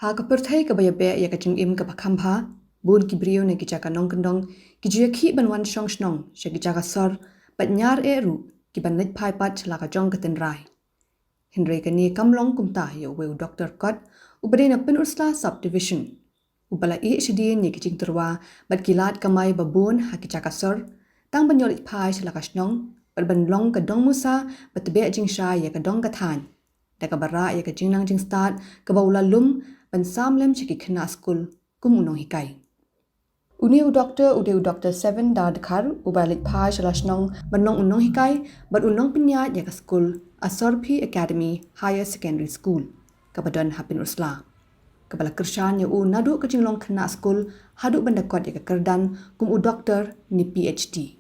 Ha ka perthai ka baya be ya ka ching im ka pakham pha bun ki brio ne ki cha ka nong kendong ki ju khi ban wan shong shnong she ki cha ka sor pat nyar e ru ki ban nit phai pat chla ka jong ka ten rai Henry ka ni kamlong kum ta yo we Dr. Kot ubrin apin ursla subdivision ubala e shidi ni ki ching turwa bat kilat kamai babun ha ki cha ka sor tang ban yolit phai chla ka shnong pat ban long ka dong musa bat be jing sha ya ka dong ka than da ka bara ya ka jing nang jing start ka baula lum ban samlem chiki khna school kum unong hikai Uniu Dr. 7 dad khar ubalit phai shalashnong banong unong hikai bat unong pinya ya ka school Asorphi Academy Higher Secondary School kabadon hapin ursla kabala kershan ya u nadu ka jinglong khna school hadu bandakot ya ka kerdan kum u doctor ni PhD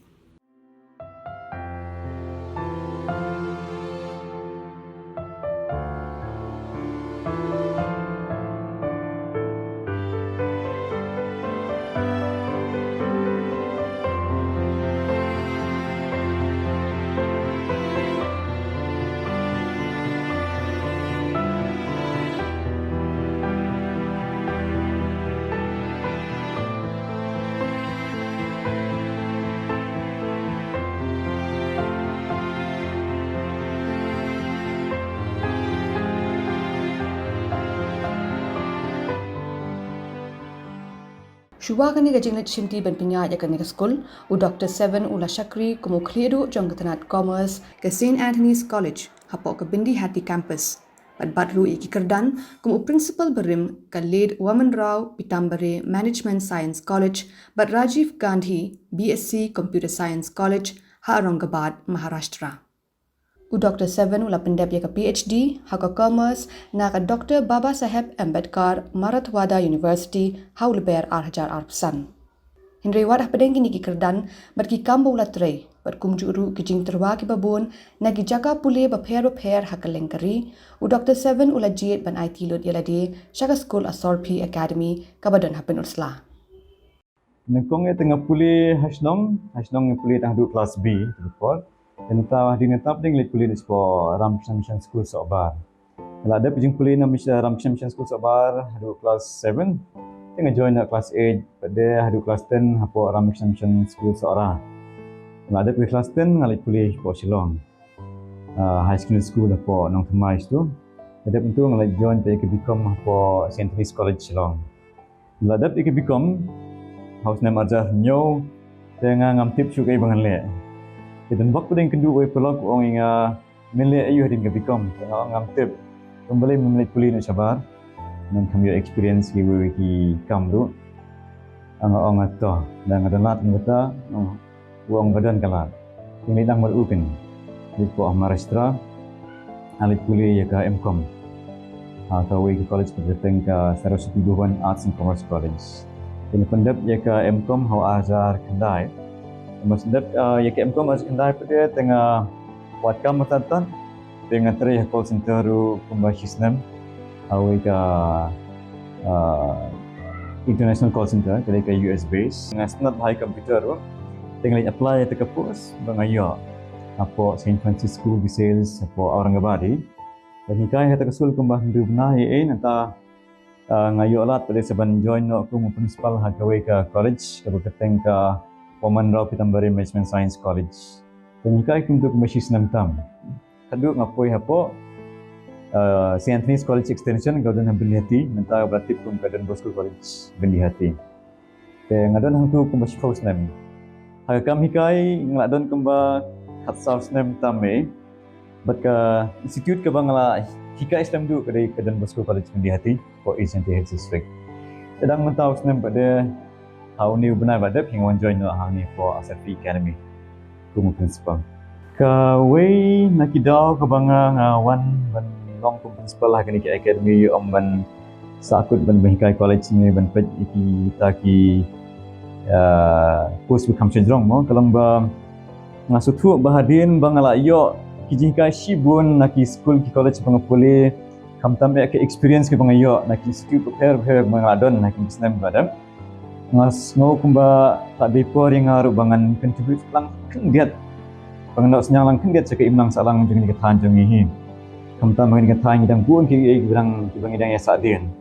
Shuwa kani gajinglet shimti ban pinya ya kani school u Dr. 7 ula Shakri kumu khliru jongkatanat commerce ke St. Anthony's College hapo ke Bindi Hati campus bat batru iki kerdan kumu principal berim ke lead Waman Rao Pitambare Management Science College bat Rajiv Gandhi BSc Computer Science College ha Aurangabad Maharashtra u Dr. 7 ula pendep ya ke PhD ha ke commerce na ke Dr. Baba Saheb Ambedkar Marathwada University ha ulber arhajar arpsan Henry wadah pedeng kini ki kerdan bat ki kambo ula trei bat kumjuru ki jing terwa ki babon na ki jaka pule ba pher ha ke lengkari u Dr. 7 ula jiet ban IT lot yala de shaka school Asorphi Academy kabadon hapen ursla Nengkong tengah pulih hasnong yang pulih tengah duduk kelas B terpot. Dan tahu di netap dengan pulih di sekolah Ramkrishna Mission School Sobar. Kalau ada pijing pulih nama Ramkrishna Mission School Sobar duduk kelas 7, tengah join nak kelas 8 pada duduk kelas 10 hapo Ramkrishna Mission School Sobar. Kalau ada pulih kelas 10 ngalih pulih po Shillong. High School School hapo Nong Thamai tu. Ada pentu ngalih join pada ke Bicom hapo St. Anthony's College Shillong. Kalau ada ke Bicom Haus nama ajar nyo dengan ngamtip sukai bangan le. Dan waktu yang kedua pelak orang yang mele ayu hadin ke Bicom dengan ngamtip kembali memilih pulih nak sabar dan kami experience ki kam tu ang atau dan ada lat ngata uang badan kalat. Ini dang berukin di Maharashtra alih pulih ya ke MCom atau ke College Pendidikan ke Saraswati Bhuvan Arts and Commerce College. Ini pendap ya ke MCom hau ajar kendai. Masdap ya ke MCom ajar kendai pada tengah buat kamu tatan dengan teri call center pembasisnem hau ke international call center ke US base. Dengan senat bahai komputer tengah apply ke kampus bangaya apa St. Francis School of Sales apa Aurangabad. Dan hikai kata kesul kembah hindu benar nanti ngayo alat pada seban join no aku principal hagawe ke college ke berketeng ke Waman Rao Pitambare Management Science College. Dan jika itu untuk masih senam tam. Kaduk ngapoi hapo St. Anthony's College Extension Golden Bindi Hati mentah berarti pun Golden Bosco College Bindi Hati. Dan ngadon hang tu kembali faus nem. Hagam hikai ngadon kembali kat saus nem tame. Baka institute ke bangala hikai Islam du kedai Golden Bosco College Bindi Hati for East and Health District. Sedang mentau senem pada hau ni benar badap hingga join no hang ni for Asorphi Academy. Kumu principal. Kawai nakidau ke banga ngawan ban long kum principal lah kini ke academy om ban sakut ban hikai college ni ban pet iki taki post become sejrong mo kalau ba ngasutu bahadin bangala yo kijika shibun naki school ki college pangapuli kam tambe ke experience ke bangayo naki institute prepare bangadon naki bisnem badam ngas no kumba tak depor yang ngaru bangan contribute lang kendiat bangan senyang lang kendiat seke imnang salang jeung ni katan jeung hi kam tam bangan katan ngidang buun ki birang ki bangidang ya sadin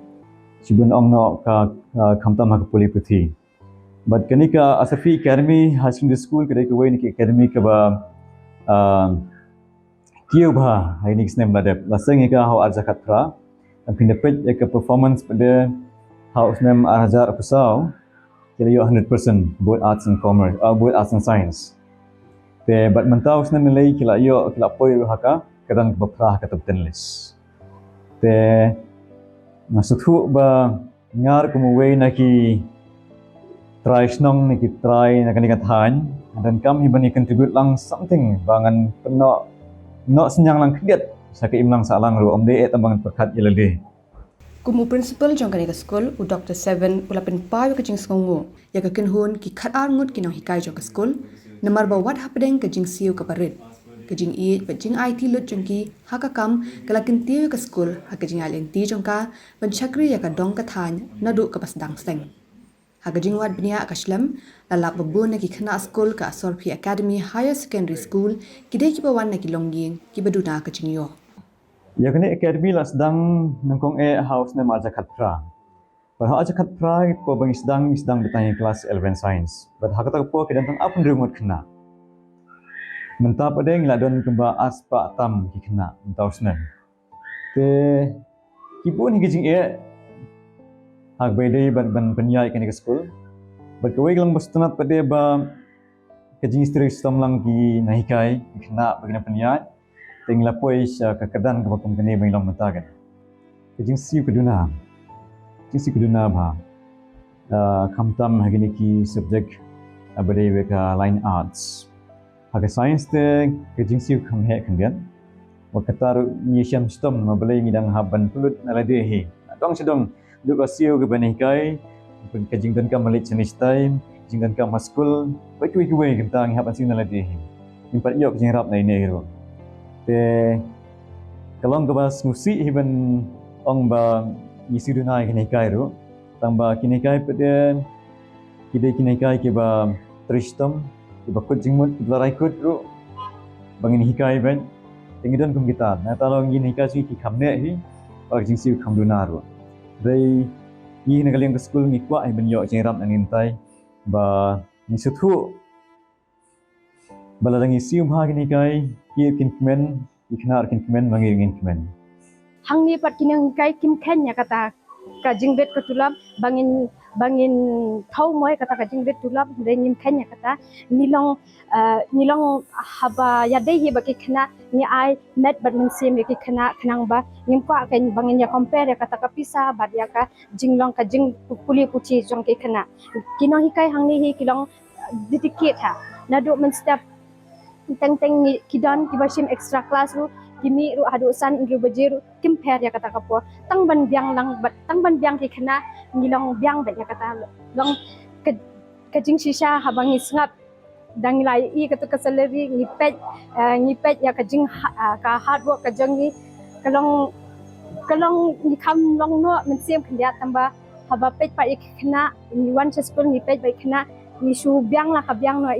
Sibun ong no ka kamtam ha puli puthi. But kanika Asafi Academy High Secondary School kedai ke way ni academy ke ba kieu ba hai ni snem ladep. Laseng ika hau arja katra. Dan pindapet ke performance pada hau snem arja pusau. Kira yo 100% both arts and commerce, both arts and science. Te but mentau snem nilai kila yo kila poi haka kadang bapra ka tabtenlis. Te masuthu ba ngar kumuway na ki try snong ni ki try na kani kathan dan kam hiban ni contribute lang something bangan peno no senyang lang kiget sa ka imlang sa alang ro omde et ambangan perkat ilade. Kumu principal jong kanega school u Dr. 7 ulapin payo ka jing skongo ya ka kinhun ki khat ar ngut kinong hikai jong ka school namar ba wat hapdeng ka jing siu ka parit ka jing i ba jing IT lut jong ki haka kam kala kin tiu ka school haka jing alen ti jong ka ban chakri ya ka dong ka than nadu ka pas dang seng haka jing wat bnia ka shlam lalak babun na ki khana school ka Asafi Academy Higher Secondary School kidai ki bawan na ki longging ki baduna ka jing yo. Ya kani academy la sedang nangkong house na maja khatra. Ba aja khatra po bang sedang bertanya kelas 11 science. Ba hakata po kedan tang apun remote kena. Mentap adeng la don kemba aspa tam ki kena mentau snen. Te kibun hi jing hak bedai ban penyai kani ke school. Ba kawai lang bastanat pade ba kajing istri sistem lang ki nahikai kena bagina penyai. Ting lapoi ka kadan ka bakum kani bang long matagan. Kajing siu keduna. Kajing siu keduna ba. Kamtam hagini ki subject abade weka line arts. Haga science te kajing siu kam he kandian. Wa katar ni syam sistem mabale ngidang haban pulut naladehi. Dong sedong duk siu ke banikai kajing dan kam malik jenis time, kajing dan kam maskul, baik kuwi kentang haban siu naladehi. Impat yok kajing rap na ini hero. Te kalong kabas musik hiban ong ba ngisi dunai kinikai ro tamba kinikai pada kidai kinikai ke ba tristom ke ba kut jingmut larai kut ro bangin hikai ben tingidan kum kita na talong ngin hikai si ki khamne hi ba jingsi kham duna ro dai ni na kaleng ke school ngi kwa hiban yo jingram angin tai ba nisuthu baladangi sium ha kinikai ki kinmen iknar kinmen mangin kinmen hangni pat kinang kai kim khen ya kata ka jingbet ka tulab bangin thau moi kata ka jingbet tulab rengim khen ya kata nilong haba ya dei hi baki khna ni ai net badmin sim ki khna khnang ba nim kwa ken bangin ya compare ya kata ka pisa bad ya ka jinglong ka jing puli puchi jong ki khna kinong hi kai hangni hi kilong dedicate ha nadu men step teng kidan kibasim extra class ru kimi ru hadu san ru bajiru kim pher ya kata kapo tang ban biang ki khana ngilong biang ba ya kata long ka jing shisha habang isngap dang lai I kata ka salary ngipet ya ka jing ka hard work ka jang ni kalong ni kam long no men sem khya tamba haba pet pa ik khana ni wan school ni pet ba khana ni su biang la ka biang no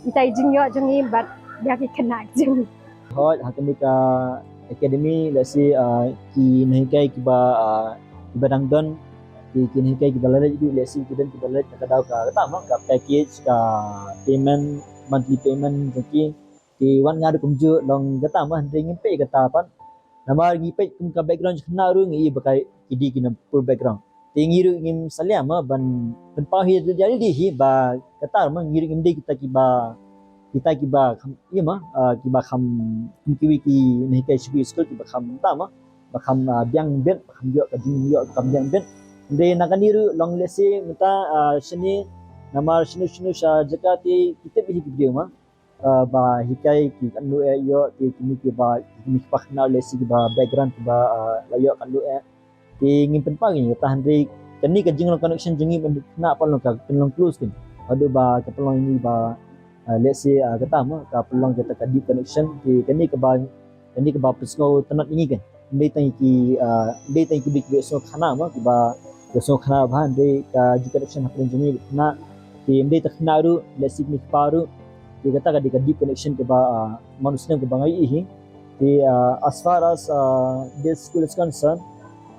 itai jing yo jangi bat biak kena jing hot hakani ka academy lasi ki nahikai ki ba dang don ki nahikai ki balai du lasi ki dan ki balai ka dau ka tama ka package ka payment monthly payment jaki ki wan ngadu kumju long ka tama ringin pe ka tapan namar gi pe kum ka background khna ru ngi bakai kidi ki na pur background tingi ru ngim saliama ban pahi jadi di hi ba kata ma ngiri ngim kita ki ba kham ima ki ba kham kiwi ki nei kai school ki ba kham tama ba kham biang ben kham yo ka jing yo kam biang ben de nakaniru long lesi mata shini namar shinu sha jakati kita bi ki ma ba hikai ki kanu yo ki ba mi pakhna lesi ki ba background ki ba layo kanu ti ngin pen pagi tahan ri kani ka jing connection jingi na pa long ka long close kin adu ba ka pelong ni ba let's say kata ma ka pelong kita ka deep connection ki kani ka ba pesno tanat ni kan dei tang ki big so khana ma ki ba so khana ba dei ka deep connection happen jingi na ki dei ta khana ru let's say mi paru ki kata ka deep connection ke ba manusia ke bangai hi ti as far as this school is concerned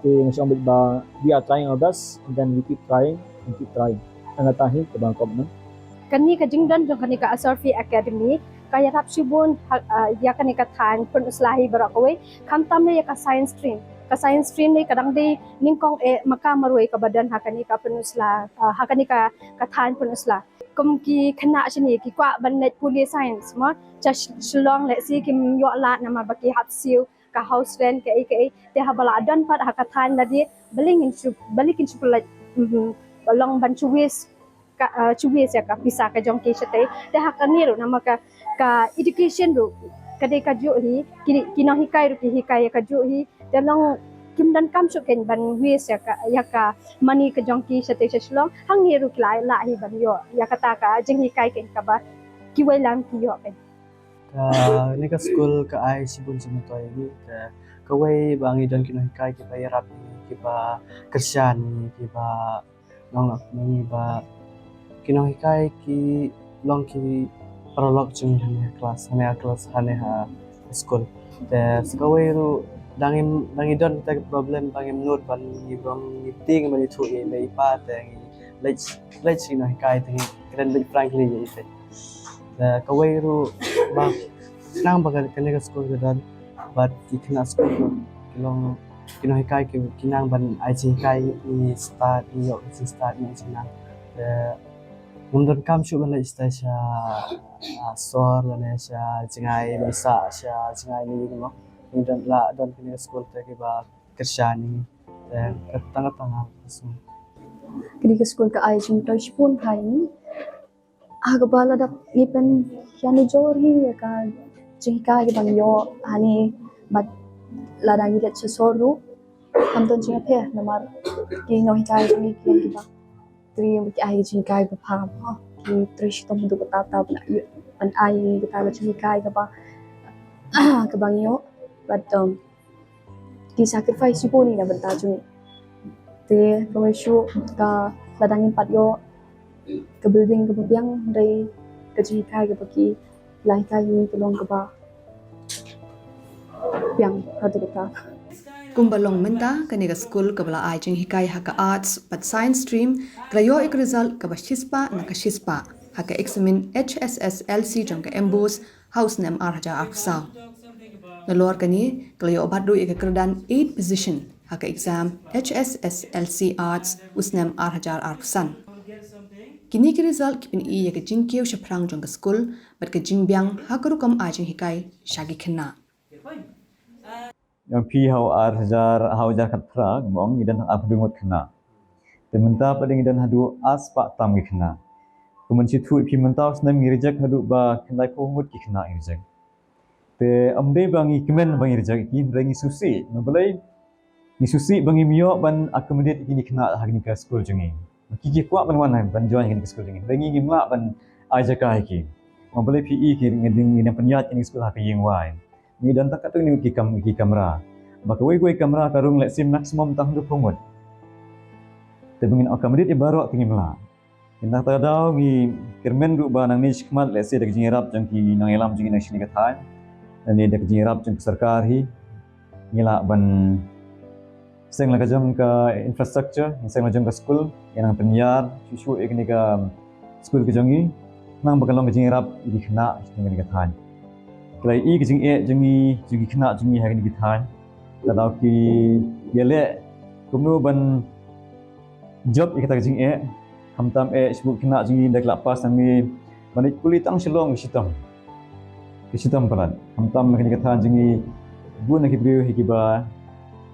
macam ambil ba we are trying our best and then we keep trying and keep trying. Ang tahi ke bang kom no. Kani ka jingdan jong kani ka Asarfi Academy kaya rap subon ya kani ka than pun uslahi barakaway kamtam ne ya ka science stream ni kadang de ningkong maka maroi ka badan hakani ka penusla hakani ka than penusla kum ki khana chini ki kwa bannet puli science ma cha shlong le si kim yo la nama baki hapsiu ka house rent ke te habala dan pat hakathan na di balikin su long ban chuwis chuwis ya ka pisa ka jong ke chate te hakani ro nama ka education ro kadai ka jo hi kino hikai ro ki hikai ka jo hi te long kim dan kam su ken ban wis ya ka mani ka jong ki chate shlong hang ni ro klai la hi ban yo ya kata ka jing hikai ken ka ba ki wai lang ki yo ken ni ka school ka ai sibun simutoy ni ka way bangi don kino hikai ki ba yarap ni ki ba kersian ni ki ba long ni ba kino hikai ki long ki prolog jung hane kelas hane ha school te sekaway ru dangi don ta problem bangi menurut ban ni bang ni ting mani thu e mai pa te ngi lech kino hikai te kren bit frankly ye te kaway ru ba nang bagal kene ka school ka dan but kina school ko kilong kino hikai ki kinang ban ai chi hikai ni start ni yo si start ni sina mundur kam shu ban ista sha sor la ne sha jingai bisa sha jingai ni no ni dan la dan kene school te ki ba kershani tanga so kini ke school ka ai jing toy spoon khai ni aga bala da ipen yani jor hi ka jing ka ge bang yo ani bat la da gi le soru ham ton jing phe namar ki no hi kai jing ki ki ba tri ki ai jing kai ba pha ba ki trish tom du ta ta na an ai ki ta jing kai ka ba ka bang yo but ki sacrifice si poni na banta jing te promesu ka ladangin pat yo ke building ke biang dari ke jika ke bagi lai kai ni tolong ke ba biang hadu kata Kumbalong menta kani ka school kabla ai jing hikai haka arts but science stream krayo ek result ka ba shispa na ka shispa haka examine HSSLC jong ka embos house name arhaja arsa nalor kani klayo badu ek kerdan 8 position haka exam HSSLC arts usnem arhajar arsan kini ki result kipin i ek jing keu shaprang jong ka school but ka jing biang hakaru kam ai jing hikai shagi khenna yang pi hau jar khatra mong idan abdungot khna te menta pading idan hadu as pa tam gi khna kuman si thu pi menta snam gi reject hadu ba khnai ko mut ki khna reject te amde bangi kimen bangi reject ki rangi susi mabalai ni susi bangi mio ban accommodate ki ni khna hagni ka school jungi ki kwa ban wan ban join ki school jungi rangi gi mla ban aja ka ki mabalai pi ki ngeding ni penyat ki school ha ki yeng wai ni dan tak tu ni ki kamera baka wei kamera karung let sim maximum tang du pumut te bengin accommodate baru tinggi mela indah ta dau ngi kirmen du ba nang ni skmat let se dak jingrap jang ki nang elam jing na sini kathan ni dak jingrap jang sarkar hi ngila ban seng la jam ka infrastructure seng la jam ka school yang penyar susu ekni ka school ke jangi nang bakalong jingrap di khna ni kathan Kelai i ke jingi khna jingi ha ni githan ladau ki yele kumnu ban job ikata jing hamtam sbu khna jingi dak la pas nami banik kuli tang shlong sitam palan hamtam ni githan jingi gun ki brio hikiba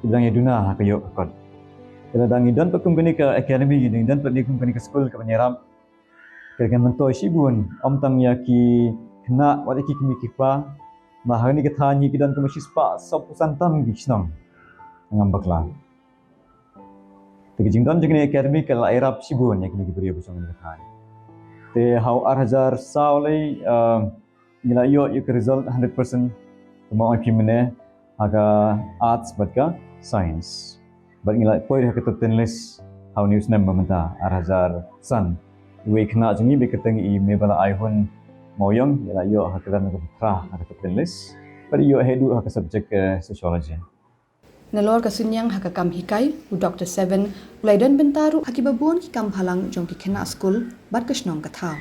ibang eduna ha kayo kot kala dangi dan pakum kini ka academy ni dan pat ni kum kini ka school ka panyaram kaya mentoi sibun amtam ya ki khna wadi ki kimi kipa mahani ke thani kidan ko mashispa sop santam gisnam ngambakla te jingdan jingni academy kala irap sibun yakni ki beriyo busong ni thani te how arhajar saulai nila yo result 100% mo akimene aga arts batka science but nila poi ha ka tenles how news number mata arhajar san we khna jingi be keteng I mebala iphone moyong yala yo hakadan ko tra hakadan list but yo hedu hak subject sociology Nalor kasunyang hakakam hikai u Dr. 7 ulai dan bentaru hakibabon ki kam halang jong ki kena school bat kasnong kathau.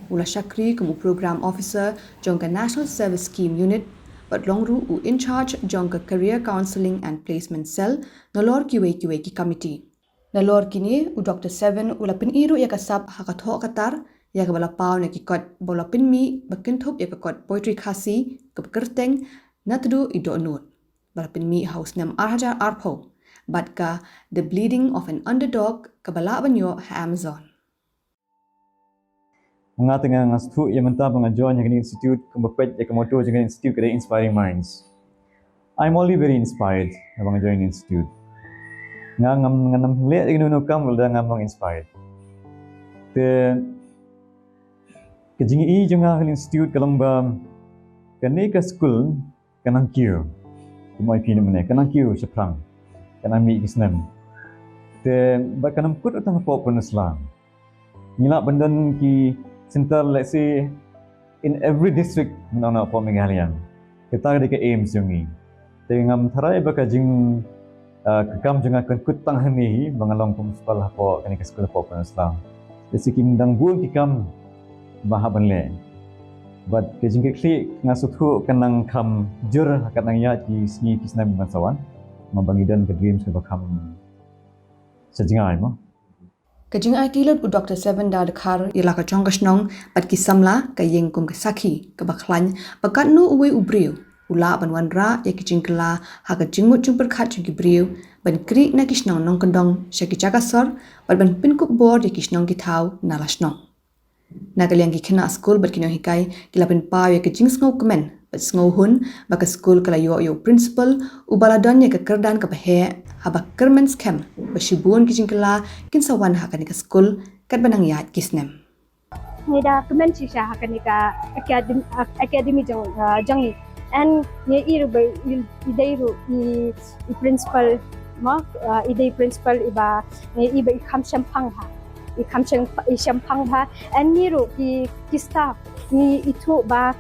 Ula Shakri kumu program officer jong ka National Service Scheme Unit bat longru u in charge jong ka Career Counselling and Placement Cell nalor QA ki committee. Nalor kini u Dr. 7 ula piniru ya kasab hakatho katar ya ka bala pau na ki kot bola pinmi bakinthop ya ka kot poetry khasi ka kerteng natdu ido nut. Balapin mi house nam arhajar arpo, but ka the bleeding of an underdog kabala banyo ha Amazon. Mga tengah ngastu yang mentah pengajuan yang institute kembepet yang kemoto dengan institute kedai Inspiring Minds. I'm only very inspired abang join institute. Ngam lihat dengan nukam udah ngamang inspired. Te kejingi jengah institute kalau bam kene ke school kanang kieu. Kumai pini mana kanang kieu seprang. Kanang mi kisnem. Te ba kanang kut utang po penuslang. Ngila bendan ki center let's say in every district na po mengalian. Kita ke aims jungi. Te ngam tharai ba ka jing kekam jengah kan kut tang hani mengalong municipal po kani ke sekolah po penuslang. Desi kindang bul kikam bahaban le. But kejing kekli ngasuthu kanang kam jur kanang ya ki sni kisna bansawan mabangidan ke dreams ke bakam sejingai mo. Kajing ai kilot u Dr. 7 da dekhar ila ka chongkasnong bat ki samla ka yeng kum ka sakhi ka bakhlan bakat nu uwe ubriu ula banwan ra ya ki jingkla ha ka jingut jumper khat ki briu ban kri na kisnong nong kondong shaki chaka sor bat ban pinkup board ya kisnong ki thau nalasnong. Nagaliang ki kena school bat kinong hikai kilapin pa ya ke jing ngau komen bat ngau hun baka school kala yo principal u baladon ya ke kerdan ka bahe haba kermens kem ba shibun ki jingkla kin sawan ha ka school kat banang yat kisnem. Nida kemen sisa hakanika academy jangi and ye iru ideiru i principal ma idei principal iba iba ikham champang ha ikham champang ha and niru ki staff ni itu ba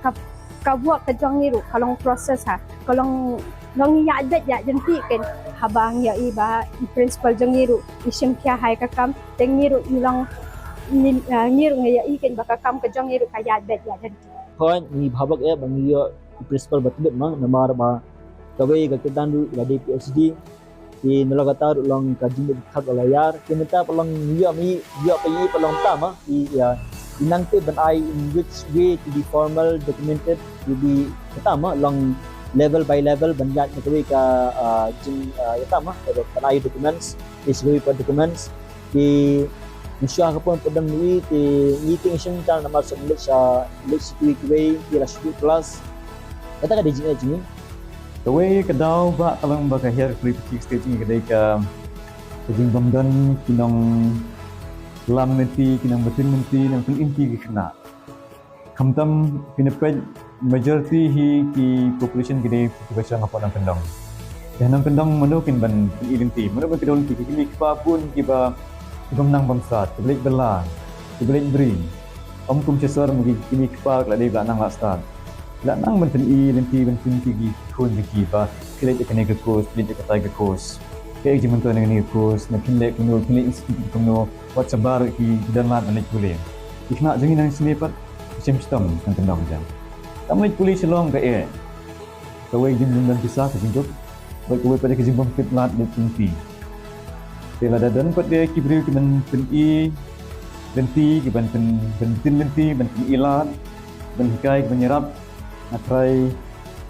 ka buat ka jang niru kalong proses ha kalong long ya bet ya jenti ken habang ya iba i principal jang niru isim kya hai ka kam teng niru ilang niru ngaya iken baka kam ka jang niru ka ya bet ya jenti Kon ni bhabak bangiyo principal batibet mang namar ba kawai ka kedandu la DPSD di nalagatar ulang kajing khat layar kinita palang niya mi ya payi palang tama ya inangte ban I in which way to be formal documented to be tama long level by level banjat na kawai ka jing ya tama ban I documents is way for documents di Musya ka pun pedang ni meeting siyang tang namar sa ulit sa week way di rasyo class kata ka dijing jing Kawai kedau ba kalang ba ka here politik staging kedai ka kejing bamdan kinong lam menti kinong betin menti nang pun inti kena. Kamtam pinapad majority hi ki population kedai population apa nang kendang. Dan nang kendang manokin ban ilinti. Mano ba kedau ki kini pa pun ki ba nang bamsat, balik bela, balik beri. Om kum cesar mugi kini pa la dei ba nang la start. La nang benten ilinti benten ki kun ki ba kile ke ne ke course kile ke tai ke course ke ji mentu dengan ni course na kile institute kuno wat sabar ki dan lat balik boleh ikna jengi nang sini pat sistem nang kendang jam tamai puli selong ke kawai jim dan bisa ke jinjuk baik kawai pada ke jimbang fit lat di tinggi tela dadan pat dia ki beri ki men lenti ki ban lenti ban ilat ban hikai menyerap natrai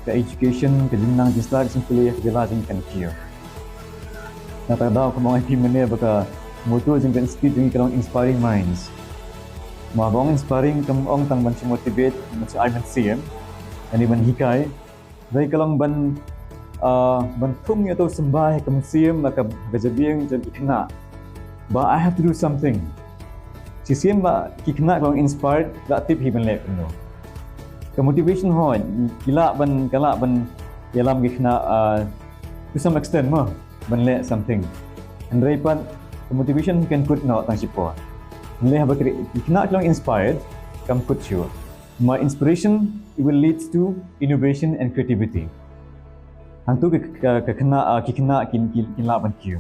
ke education ke jenang jisla ke kuliah ke jelas kan kio. Nata daw ko mga pimene baka moto jeng kan speed jeng kalong Inspiring Minds. Mabong inspiring kamong tang ban motivate mas I man CM ani ban hikay. Dai kalong ban tung ya to sembah kam CM maka gajabiang jeng ikna. Ba I have to do something. Si CM ba kikna kalong inspired la tip hiban le no. Motivation hon kala ban yalam gikna to some extent mo ban le something and repan motivation can put no tang sipo le ha bakri gikna long inspired come put you my inspiration it will leads to innovation and creativity hang tu ke kena kin la ban kiu